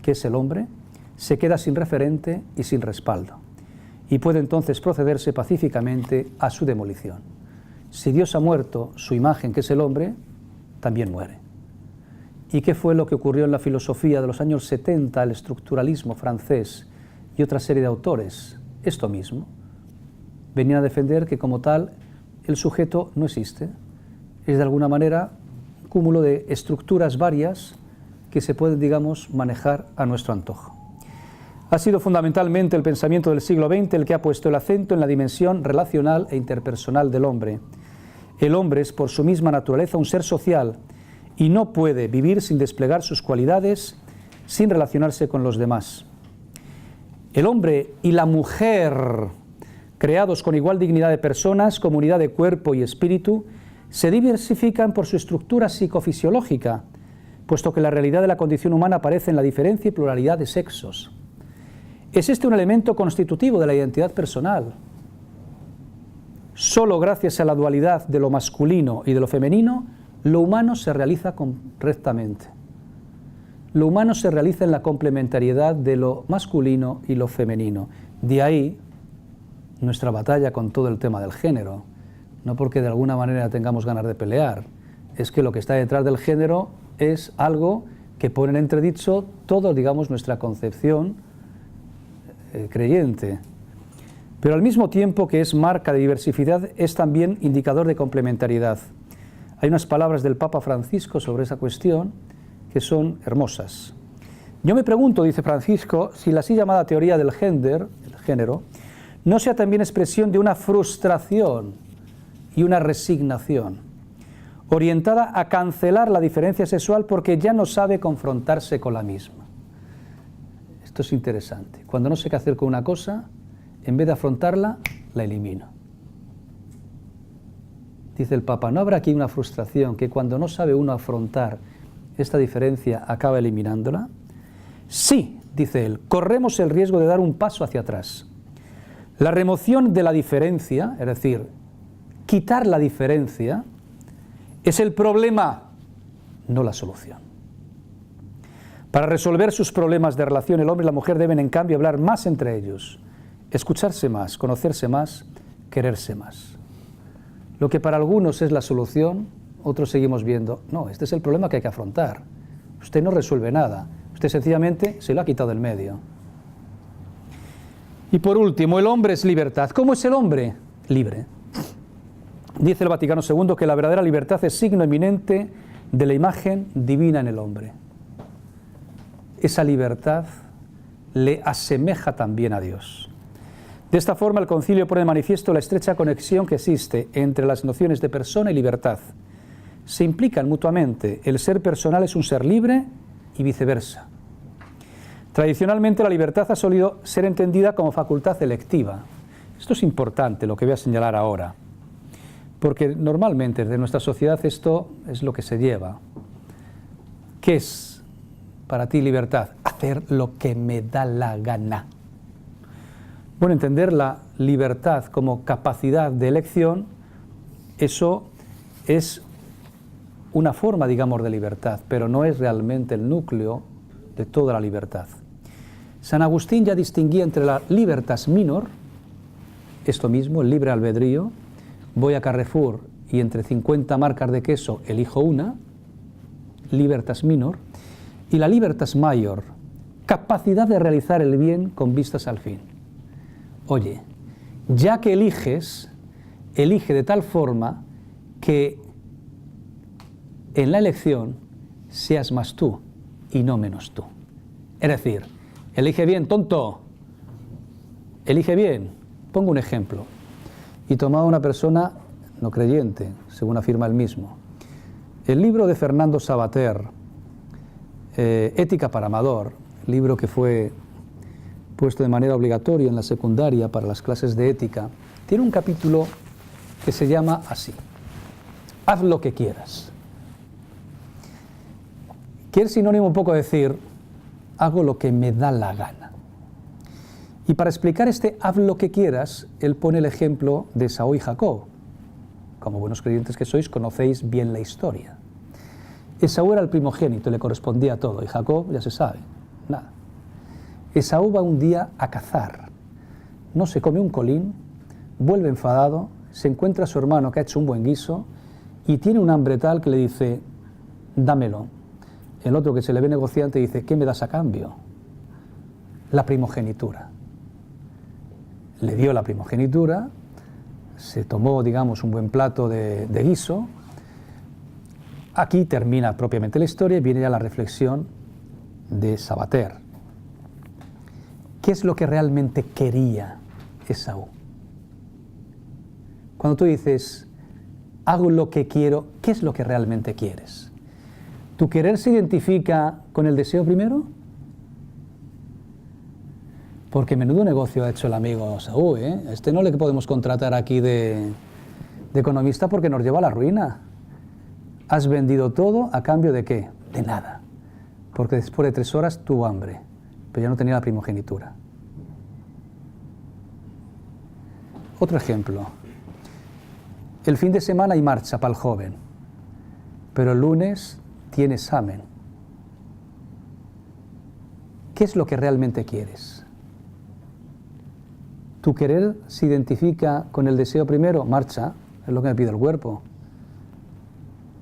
que es el hombre, se queda sin referente y sin respaldo, y puede entonces procederse pacíficamente a su demolición. Si Dios ha muerto, su imagen, que es el hombre, también muere. ¿Y qué fue lo que ocurrió en la filosofía de los años 70, el estructuralismo francés y otra serie de autores? Esto mismo. Venían a defender que como tal el sujeto no existe. Es de alguna manera un cúmulo de estructuras varias que se pueden, digamos, manejar a nuestro antojo. Ha sido fundamentalmente el pensamiento del siglo XX el que ha puesto el acento en la dimensión relacional e interpersonal del hombre. El hombre es por su misma naturaleza un ser social y no puede vivir sin desplegar sus cualidades, sin relacionarse con los demás. El hombre y la mujer, creados con igual dignidad de personas, como unidad de cuerpo y espíritu, se diversifican por su estructura psicofisiológica, puesto que la realidad de la condición humana aparece en la diferencia y pluralidad de sexos. Es este un elemento constitutivo de la identidad personal. Solo gracias a la dualidad de lo masculino y de lo femenino, lo humano se realiza correctamente. Lo humano se realiza en la complementariedad de lo masculino y lo femenino. De ahí nuestra batalla con todo el tema del género. No porque de alguna manera tengamos ganas de pelear, es que lo que está detrás del género es algo que pone en entredicho todo, digamos, nuestra concepción creyente. Pero al mismo tiempo que es marca de diversidad, es también indicador de complementariedad. Hay unas palabras del Papa Francisco sobre esa cuestión que son hermosas. Yo me pregunto, dice Francisco, si la así llamada teoría del género, no sea también expresión de una frustración y una resignación, orientada a cancelar la diferencia sexual porque ya no sabe confrontarse con la misma. Esto es interesante. Cuando no sé qué hacer con una cosa, en vez de afrontarla, la elimino. Dice el Papa, ¿no habrá aquí una frustración que cuando no sabe uno afrontar esta diferencia acaba eliminándola? Sí, dice él, corremos el riesgo de dar un paso hacia atrás. La remoción de la diferencia, es decir, quitar la diferencia, es el problema, no la solución. Para resolver sus problemas de relación, el hombre y la mujer deben, en cambio, hablar más entre ellos, escucharse más, conocerse más, quererse más. Lo que para algunos es la solución, otros seguimos viendo, no, este es el problema que hay que afrontar. Usted no resuelve nada, usted sencillamente se lo ha quitado del medio. Y por último, el hombre es libertad. ¿Cómo es el hombre? Libre. Dice el Vaticano II que la verdadera libertad es signo eminente de la imagen divina en el hombre. Esa libertad le asemeja también a Dios. De esta forma, el Concilio pone de manifiesto la estrecha conexión que existe entre las nociones de persona y libertad. Se implican mutuamente. El ser personal es un ser libre y viceversa. Tradicionalmente, la libertad ha solido ser entendida como facultad electiva. Esto es importante, lo que voy a señalar ahora, porque normalmente de nuestra sociedad esto es lo que se lleva. ¿Qué es para ti libertad? Hacer lo que me da la gana. Bueno, entender la libertad como capacidad de elección, eso es una forma, digamos, de libertad, pero no es realmente el núcleo de toda la libertad. San Agustín ya distinguía entre la libertas minor, esto mismo, el libre albedrío, voy a Carrefour y entre 50 marcas de queso elijo una, libertas minor, y la libertas mayor, capacidad de realizar el bien con vistas al fin. Oye, ya que eliges, elige de tal forma que en la elección seas más tú y no menos tú. Es decir, elige bien, tonto, elige bien. Pongo un ejemplo. Y tomado una persona no creyente, según afirma él mismo. El libro de Fernando Savater, Ética para Amador, libro que fue puesto de manera obligatoria en la secundaria para las clases de ética, tiene un capítulo que se llama así: haz lo que quieras. Que es sinónimo un poco decir, hago lo que me da la gana. Y para explicar este haz lo que quieras, él pone el ejemplo de Esaú y Jacob. Como buenos creyentes que sois, conocéis bien la historia. Esaú era el primogénito, le correspondía todo, y Jacob, ya se sabe, nada. Esaú va un día a cazar, no se come un colín, vuelve enfadado, se encuentra a su hermano que ha hecho un buen guiso y tiene un hambre tal que le dice, dámelo. El otro, que se le ve negociante, dice, ¿qué me das a cambio? La primogenitura. Le dio la primogenitura, se tomó, digamos, un buen plato de guiso. Aquí termina propiamente la historia y viene ya la reflexión de Savater. ¿Qué es lo que realmente quería Esaú? Cuando tú dices, hago lo que quiero, ¿qué es lo que realmente quieres? ¿Tu querer se identifica con el deseo primero? Porque menudo negocio ha hecho el amigo Esaú, ¿eh? Este no le podemos contratar aquí de economista porque nos lleva a la ruina. Has vendido todo a cambio de ¿qué? De nada. Porque después de 3 horas tuvo hambre, pero ya no tenía la primogenitura. Otro ejemplo. El fin de semana hay marcha para el joven, pero el lunes tiene examen. ¿Qué es lo que realmente quieres? ¿Tu querer se identifica con el deseo primero? Marcha, es lo que me pide el cuerpo.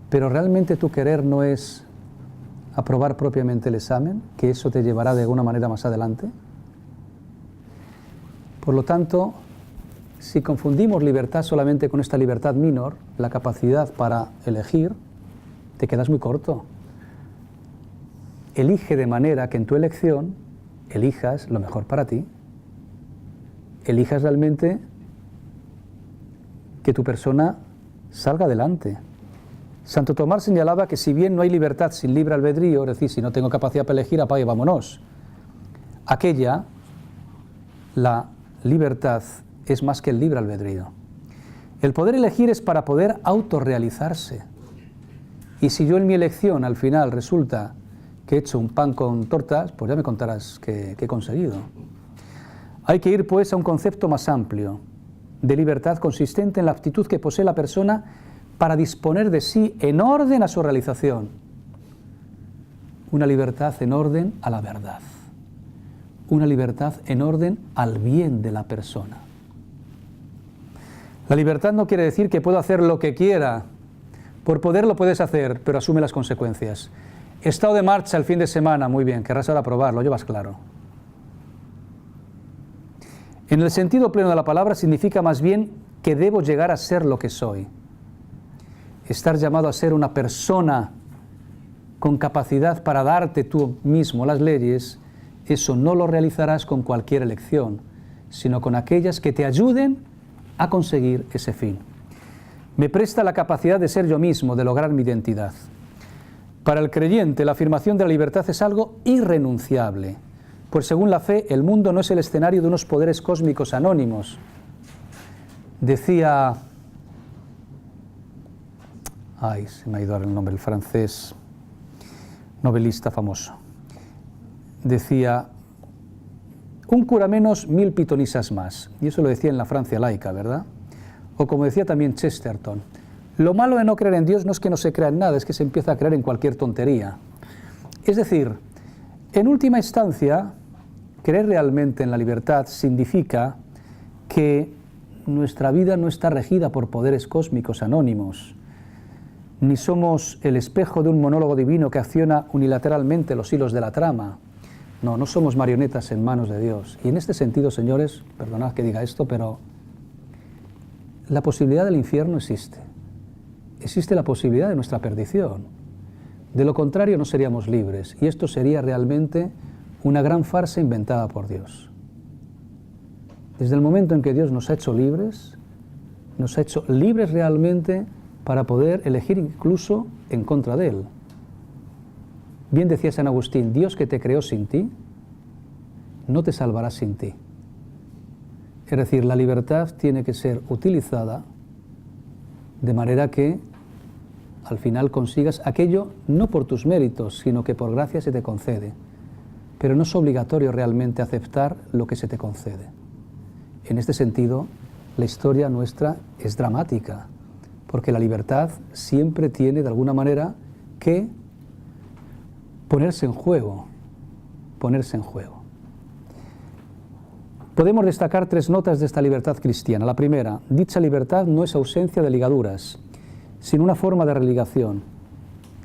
Pero realmente tu querer no es aprobar propiamente el examen, que eso te llevará de alguna manera más adelante. Por lo tanto, si confundimos libertad solamente con esta libertad minor, la capacidad para elegir, te quedas muy corto. Elige de manera que en tu elección elijas lo mejor para ti. Elijas realmente que tu persona salga adelante. Santo Tomás señalaba que si bien no hay libertad sin libre albedrío, es decir, si no tengo capacidad para elegir, apague, vámonos. Aquella, la libertad, es más que el libre albedrío. El poder elegir es para poder autorrealizarse. Y si yo en mi elección al final resulta que he hecho un pan con tortas, pues ya me contarás que he conseguido. Hay que ir pues a un concepto más amplio de libertad consistente en la aptitud que posee la persona para disponer de sí en orden a su realización. Una libertad en orden a la verdad. Una libertad en orden al bien de la persona. La libertad no quiere decir que puedo hacer lo que quiera. Por poder lo puedes hacer, pero asume las consecuencias. Estado de marcha el fin de semana, muy bien, querrás ahora probar, lo llevas claro. En el sentido pleno de la palabra significa más bien que debo llegar a ser lo que soy. estar llamado a ser una persona con capacidad para darte tú mismo las leyes, eso no lo realizarás con cualquier elección, sino con aquellas que te ayuden a conseguir ese fin. Me presta la capacidad de ser yo mismo, de lograr mi identidad. Para el creyente, la afirmación de la libertad es algo irrenunciable, pues según la fe, el mundo no es el escenario de unos poderes cósmicos anónimos. Decía... se me ha ido ahora el nombre, el francés, novelista famoso. Decía, un cura menos, 1000 pitonisas más. Y eso lo decía en la Francia laica, ¿verdad? O como decía también Chesterton, lo malo de no creer en Dios no es que no se crea en nada, es que se empieza a creer en cualquier tontería. Es decir, en última instancia, creer realmente en la libertad significa que nuestra vida no está regida por poderes cósmicos anónimos, ni somos el espejo de un monólogo divino que acciona unilateralmente los hilos de la trama. No somos marionetas en manos de Dios. Y en este sentido, señores, perdonad que diga esto, pero la posibilidad del infierno existe. Existe la posibilidad de nuestra perdición. De lo contrario, no seríamos libres. Y esto sería realmente una gran farsa inventada por Dios. Desde el momento en que Dios nos ha hecho libres realmente para poder elegir incluso en contra de Él. Bien decía San Agustín, Dios que te creó sin ti, no te salvará sin ti. Es decir, la libertad tiene que ser utilizada de manera que al final consigas aquello no por tus méritos, sino que por gracia se te concede. Pero no es obligatorio realmente aceptar lo que se te concede. En este sentido, la historia nuestra es dramática, porque la libertad siempre tiene de alguna manera que ponerse en juego. Podemos destacar 3 notas de esta libertad cristiana. La primera, dicha libertad no es ausencia de ligaduras, sino una forma de religación.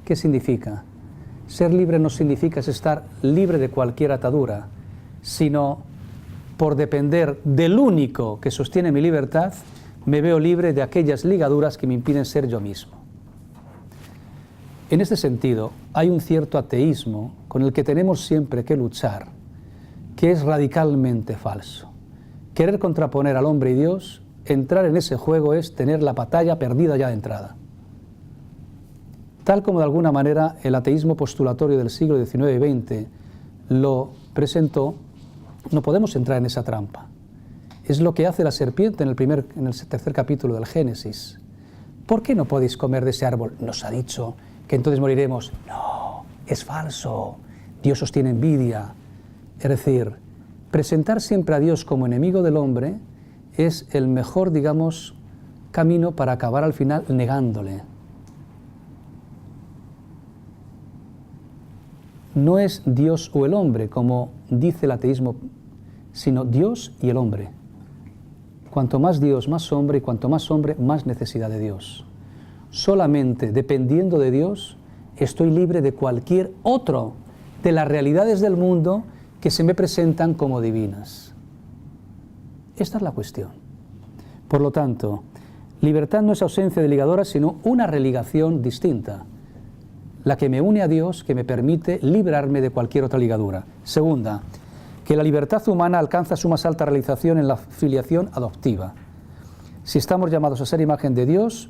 ¿Qué significa? Ser libre no significa estar libre de cualquier atadura, sino por depender del único que sostiene mi libertad, me veo libre de aquellas ligaduras que me impiden ser yo mismo. En este sentido, hay un cierto ateísmo con el que tenemos siempre que luchar, que es radicalmente falso. Querer contraponer al hombre y Dios, entrar en ese juego es tener la batalla perdida ya de entrada. Tal como de alguna manera el ateísmo postulatorio del siglo XIX y XX lo presentó, no podemos entrar en esa trampa. Es lo que hace la serpiente en el 3er capítulo del Génesis. ¿Por qué no podéis comer de ese árbol? Nos ha dicho que entonces moriremos. No, es falso. Dios os tiene envidia. Es decir, presentar siempre a Dios como enemigo del hombre es el mejor, digamos, camino para acabar al final negándole. No es Dios o el hombre, como dice el ateísmo, sino Dios y el hombre. Cuanto más Dios, más hombre, y cuanto más hombre, más necesidad de Dios. Solamente dependiendo de Dios, estoy libre de cualquier otro, de las realidades del mundo que se me presentan como divinas. Esta es la cuestión. Por lo tanto, libertad no es ausencia de ligaduras, sino una religación distinta, la que me une a Dios, que me permite librarme de cualquier otra ligadura. Segunda, que la libertad humana alcanza su más alta realización en la filiación adoptiva. Si estamos llamados a ser imagen de Dios,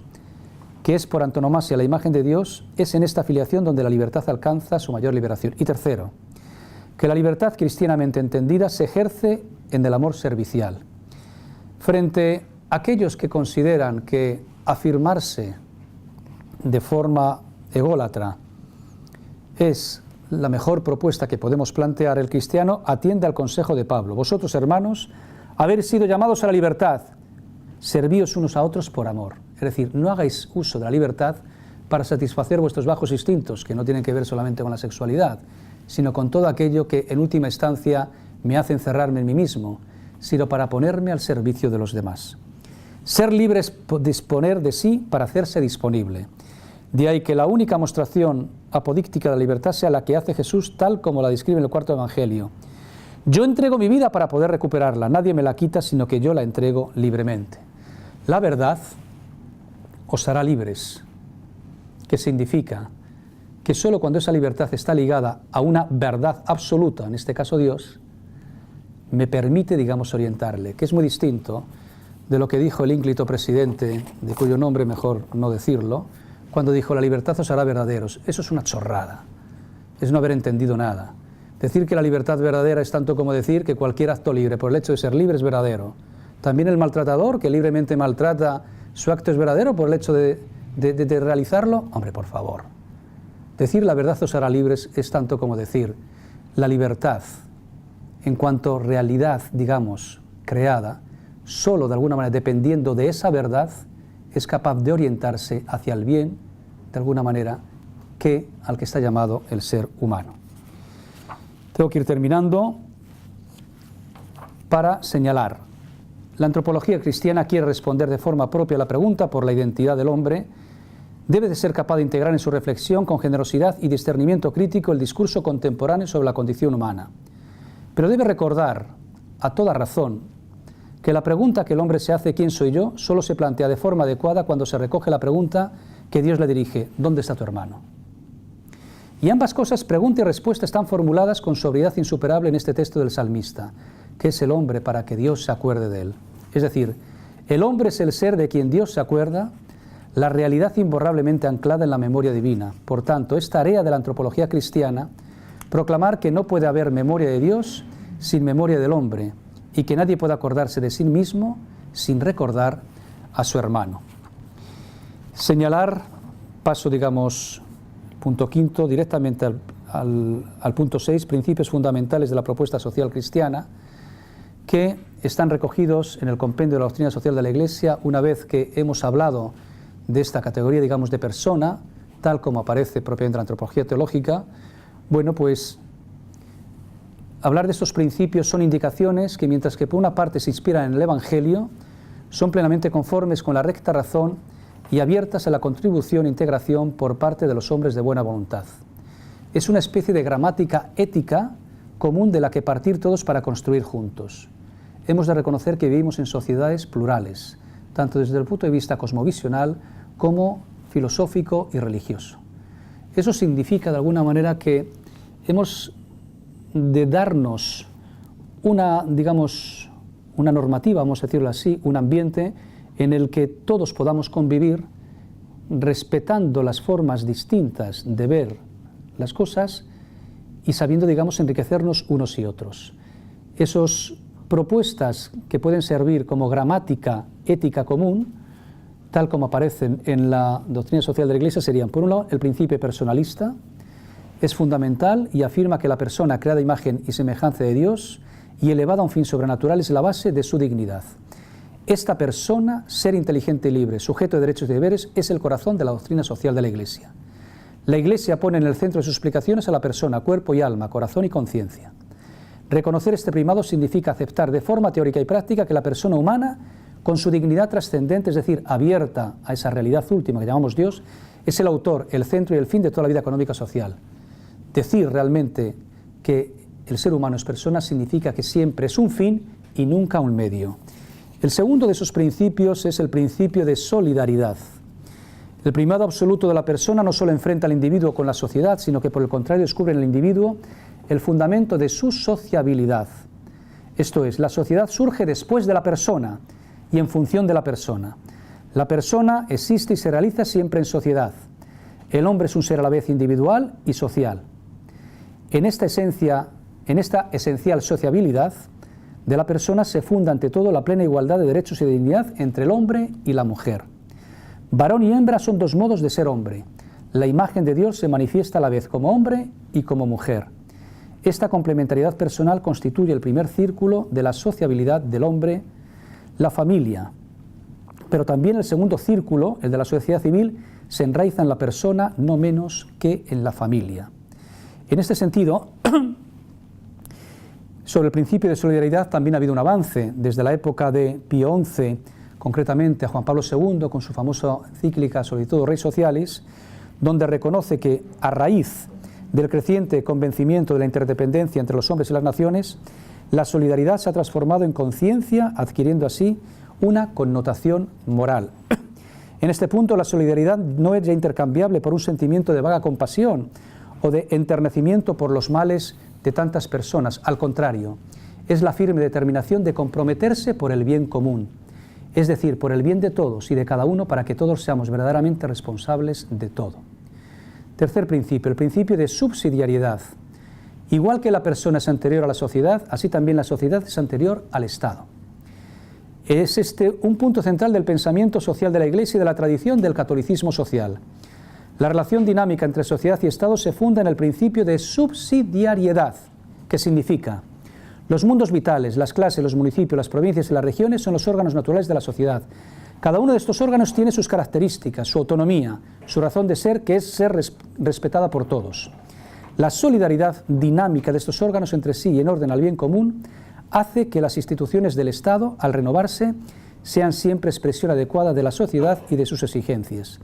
que es por antonomasia la imagen de Dios, es en esta filiación donde la libertad alcanza su mayor liberación. Y tercero, que la libertad cristianamente entendida se ejerce en el amor servicial. Frente a aquellos que consideran que afirmarse de forma ególatra es la mejor propuesta que podemos plantear, el cristiano atiende al consejo de Pablo. Vosotros, hermanos, habéis sido llamados a la libertad, servíos unos a otros por amor. Es decir, no hagáis uso de la libertad para satisfacer vuestros bajos instintos, que no tienen que ver solamente con la sexualidad, sino con todo aquello que en última instancia me hace encerrarme en mí mismo, sino para ponerme al servicio de los demás. Ser libre es disponer de sí para hacerse disponible. De ahí que la única mostración apodíctica de la libertad sea la que hace Jesús, tal como la describe en el 4 Evangelio. Yo entrego mi vida para poder recuperarla, nadie me la quita, sino que yo la entrego libremente. La verdad os hará libres, que significa que solo cuando esa libertad está ligada a una verdad absoluta, en este caso Dios, me permite, digamos, orientarle, que es muy distinto de lo que dijo el ínclito presidente, de cuyo nombre mejor no decirlo, cuando dijo la libertad os hará verdaderos. Eso es una chorrada, es no haber entendido nada. Decir que la libertad verdadera es tanto como decir que cualquier acto libre, por el hecho de ser libre, es verdadero. También el maltratador, que libremente maltrata, su acto es verdadero por el hecho de realizarlo. Hombre, por favor. Decir la verdad os hará libres es tanto como decir la libertad, en cuanto realidad, digamos, creada, solo de alguna manera, dependiendo de esa verdad, es capaz de orientarse hacia el bien, de alguna manera, al que está llamado el ser humano. Tengo que ir terminando para señalar. La antropología cristiana quiere responder de forma propia a la pregunta por la identidad del hombre. Debe de ser capaz de integrar en su reflexión con generosidad y discernimiento crítico el discurso contemporáneo sobre la condición humana. Pero debe recordar, a toda razón, que la pregunta que el hombre se hace, ¿quién soy yo?, solo se plantea de forma adecuada cuando se recoge la pregunta que Dios le dirige, ¿dónde está tu hermano? Y ambas cosas, pregunta y respuesta, están formuladas con sobriedad insuperable en este texto del salmista, que es el hombre para que Dios se acuerde de él. Es decir, el hombre es el ser de quien Dios se acuerda, la realidad imborrablemente anclada en la memoria divina. Por tanto, es tarea de la antropología cristiana proclamar que no puede haber memoria de Dios sin memoria del hombre y que nadie puede acordarse de sí mismo sin recordar a su hermano. Señalar, paso, digamos, punto quinto, directamente al punto 6, principios fundamentales de la propuesta social cristiana, que están recogidos en el compendio de la doctrina social de la Iglesia una vez que hemos hablado de esta categoría, digamos, de persona, tal como aparece propiamente en la antropología teológica. Bueno, pues hablar de estos principios son indicaciones que, mientras que por una parte se inspiran en el Evangelio, son plenamente conformes con la recta razón y abiertas a la contribución e integración por parte de los hombres de buena voluntad. Es una especie de gramática ética común de la que partir todos para construir juntos. Hemos de reconocer que vivimos en sociedades plurales, tanto desde el punto de vista cosmovisional como filosófico y religioso. Eso significa de alguna manera que hemos de darnos una, digamos, una normativa, vamos a decirlo así, un ambiente en el que todos podamos convivir respetando las formas distintas de ver las cosas y sabiendo, digamos, enriquecernos unos y otros. Esas propuestas que pueden servir como gramática ética común, tal como aparecen en la doctrina social de la Iglesia, serían, por un lado, el principio personalista, es fundamental y afirma que la persona creada a imagen y semejanza de Dios y elevada a un fin sobrenatural es la base de su dignidad. Esta persona, ser inteligente y libre, sujeto de derechos y deberes, es el corazón de la doctrina social de la Iglesia. La Iglesia pone en el centro de sus explicaciones a la persona, cuerpo y alma, corazón y conciencia. Reconocer este primado significa aceptar de forma teórica y práctica que la persona humana, con su dignidad trascendente, es decir, abierta a esa realidad última que llamamos Dios, es el autor, el centro y el fin de toda la vida económica social. Decir realmente que el ser humano es persona significa que siempre es un fin y nunca un medio. El segundo de esos principios es el principio de solidaridad. El primado absoluto de la persona no solo enfrenta al individuo con la sociedad, sino que por el contrario descubre en el individuo el fundamento de su sociabilidad. Esto es, la sociedad surge después de la persona y en función de la persona. La persona existe y se realiza siempre en sociedad. El hombre es un ser a la vez individual y social. En esta esencial sociabilidad de la persona se funda ante todo la plena igualdad de derechos y de dignidad entre el hombre y la mujer. Varón y hembra son dos modos de ser hombre. La imagen de Dios se manifiesta a la vez como hombre y como mujer. Esta complementariedad personal constituye el primer círculo de la sociabilidad del hombre, la familia. Pero también el segundo círculo, el de la sociedad civil, se enraiza en la persona no menos que en la familia. En este sentido, sobre el principio de solidaridad también ha habido un avance desde la época de Pío XI, concretamente a Juan Pablo II, con su famosa encíclica sobre todo Rei Socialis, donde reconoce que a raíz del creciente convencimiento de la interdependencia entre los hombres y las naciones, la solidaridad se ha transformado en conciencia, adquiriendo así una connotación moral. En este punto la solidaridad no es ya intercambiable por un sentimiento de vaga compasión o de enternecimiento por los males de tantas personas. Al contrario, es la firme determinación de comprometerse por el bien común, es decir, por el bien de todos y de cada uno, para que todos seamos verdaderamente responsables de todo. Tercer principio, el principio de subsidiariedad. Igual que la persona es anterior a la sociedad, así también la sociedad es anterior al Estado. Es este un punto central del pensamiento social de la Iglesia y de la tradición del catolicismo social. La relación dinámica entre sociedad y Estado se funda en el principio de subsidiariedad, que significa: los mundos vitales, las clases, los municipios, las provincias y las regiones son los órganos naturales de la sociedad. Cada uno de estos órganos tiene sus características, su autonomía, su razón de ser, que es ser respetada por todos. La solidaridad dinámica de estos órganos entre sí y en orden al bien común hace que las instituciones del Estado, al renovarse, sean siempre expresión adecuada de la sociedad y de sus exigencias.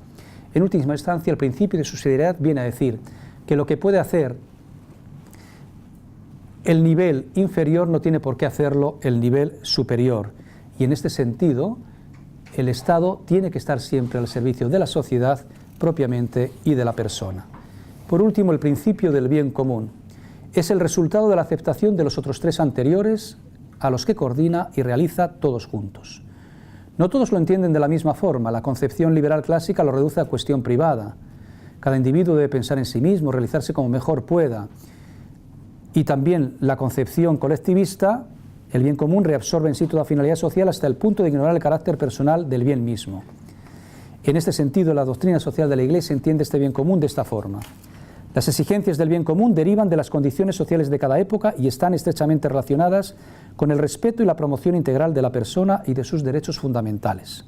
En última instancia, el principio de subsidiariedad viene a decir que lo que puede hacer el nivel inferior no tiene por qué hacerlo el nivel superior. Y en este sentido, el Estado tiene que estar siempre al servicio de la sociedad propiamente y de la persona. Por último, el principio del bien común. Es el resultado de la aceptación de los otros tres anteriores, a los que coordina y realiza todos juntos. No todos lo entienden de la misma forma. La concepción liberal clásica lo reduce a cuestión privada. Cada individuo debe pensar en sí mismo, realizarse como mejor pueda. Y también la concepción colectivista, el bien común reabsorbe en sí toda finalidad social hasta el punto de ignorar el carácter personal del bien mismo. En este sentido, la doctrina social de la Iglesia entiende este bien común de esta forma. Las exigencias del bien común derivan de las condiciones sociales de cada época y están estrechamente relacionadas con el respeto y la promoción integral de la persona y de sus derechos fundamentales.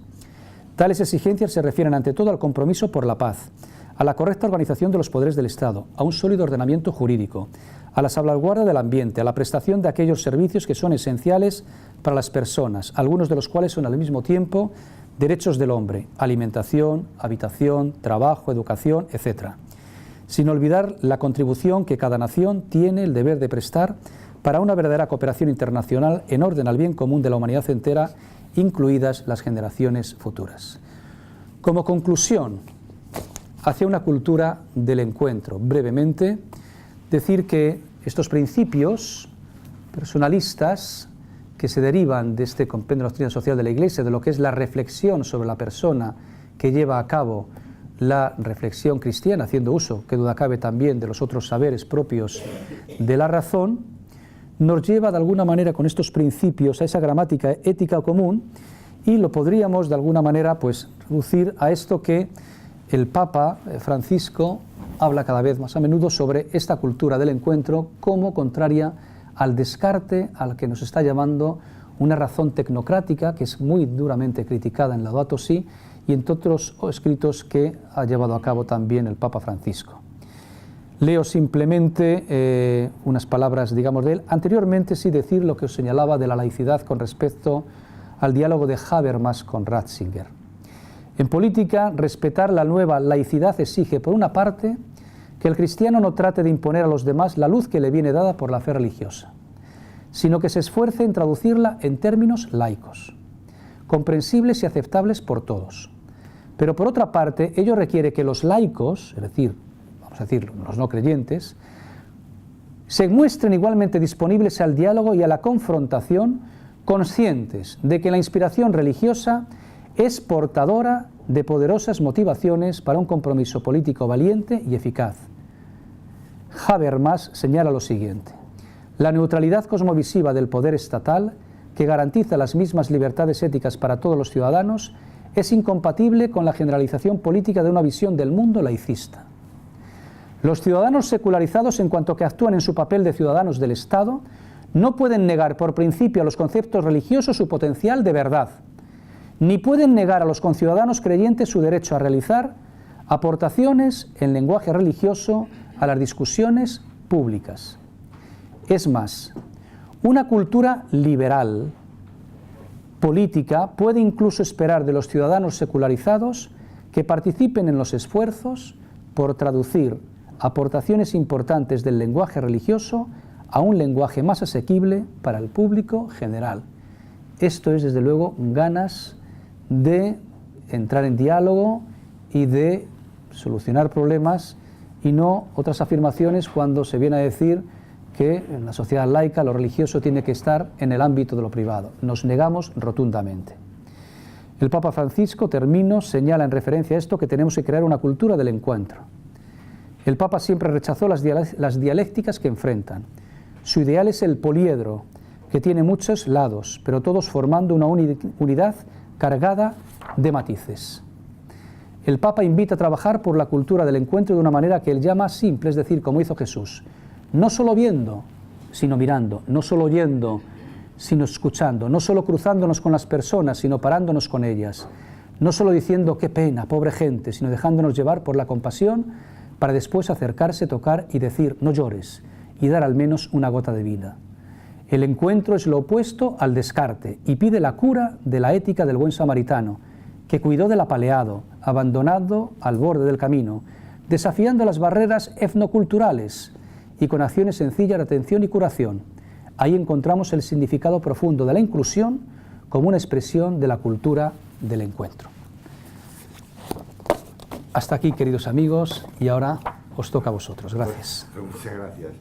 Tales exigencias se refieren ante todo al compromiso por la paz, a la correcta organización de los poderes del Estado, a un sólido ordenamiento jurídico, a la salvaguarda del ambiente, a la prestación de aquellos servicios que son esenciales para las personas, algunos de los cuales son al mismo tiempo derechos del hombre: alimentación, habitación, trabajo, educación, etc., sin olvidar la contribución que cada nación tiene el deber de prestar para una verdadera cooperación internacional en orden al bien común de la humanidad entera, incluidas las generaciones futuras. Como conclusión, hacia una cultura del encuentro, brevemente, decir que estos principios personalistas que se derivan de este compendio de doctrina social de la Iglesia, de lo que es la reflexión sobre la persona que lleva a cabo la reflexión cristiana, haciendo uso, que duda cabe, también de los otros saberes propios de la razón, nos lleva de alguna manera con estos principios a esa gramática ética común, y lo podríamos de alguna manera pues reducir a esto que el Papa Francisco habla cada vez más a menudo sobre esta cultura del encuentro como contraria al descarte al que nos está llamando una razón tecnocrática, que es muy duramente criticada en Laudato Si y en otros escritos que ha llevado a cabo también el Papa Francisco. Leo simplemente unas palabras, digamos, de él. Anteriormente sí decir lo que os señalaba de la laicidad con respecto al diálogo de Habermas con Ratzinger. En política, respetar la nueva laicidad exige, por una parte, que el cristiano no trate de imponer a los demás la luz que le viene dada por la fe religiosa, sino que se esfuerce en traducirla en términos laicos, comprensibles y aceptables por todos. Pero por otra parte, ello requiere que los laicos, es decir, vamos a decir, los no creyentes, se muestren igualmente disponibles al diálogo y a la confrontación, conscientes de que la inspiración religiosa es portadora de poderosas motivaciones para un compromiso político valiente y eficaz. Habermas señala lo siguiente: la neutralidad cosmovisiva del poder estatal, que garantiza las mismas libertades éticas para todos los ciudadanos, es incompatible con la generalización política de una visión del mundo laicista. Los ciudadanos secularizados, en cuanto que actúan en su papel de ciudadanos del Estado, no pueden negar por principio a los conceptos religiosos su potencial de verdad, ni pueden negar a los conciudadanos creyentes su derecho a realizar aportaciones en lenguaje religioso a las discusiones públicas. Es más, una cultura liberal política puede incluso esperar de los ciudadanos secularizados que participen en los esfuerzos por traducir aportaciones importantes del lenguaje religioso a un lenguaje más asequible para el público general. Esto es, desde luego, ganas de entrar en diálogo y de solucionar problemas, y no otras afirmaciones cuando se viene a decir que en la sociedad laica lo religioso tiene que estar en el ámbito de lo privado. Nos negamos rotundamente. El Papa Francisco, termino, señala en referencia a esto que tenemos que crear una cultura del encuentro. El Papa siempre rechazó las dialécticas que enfrentan. Su ideal es el poliedro, que tiene muchos lados, pero todos formando una unidad cargada de matices. El Papa invita a trabajar por la cultura del encuentro de una manera que él llama simple, es decir, como hizo Jesús. No solo viendo, sino mirando, no solo oyendo, sino escuchando, no solo cruzándonos con las personas, sino parándonos con ellas, no solo diciendo qué pena, pobre gente, sino dejándonos llevar por la compasión para después acercarse, tocar y decir no llores y dar al menos una gota de vida. El encuentro es lo opuesto al descarte y pide la cura de la ética del buen samaritano, que cuidó del apaleado, abandonado al borde del camino, desafiando las barreras etnoculturales y con acciones sencillas de atención y curación. Ahí encontramos el significado profundo de la inclusión como una expresión de la cultura del encuentro. Hasta aquí, queridos amigos, y ahora os toca a vosotros. Gracias. Muchas gracias.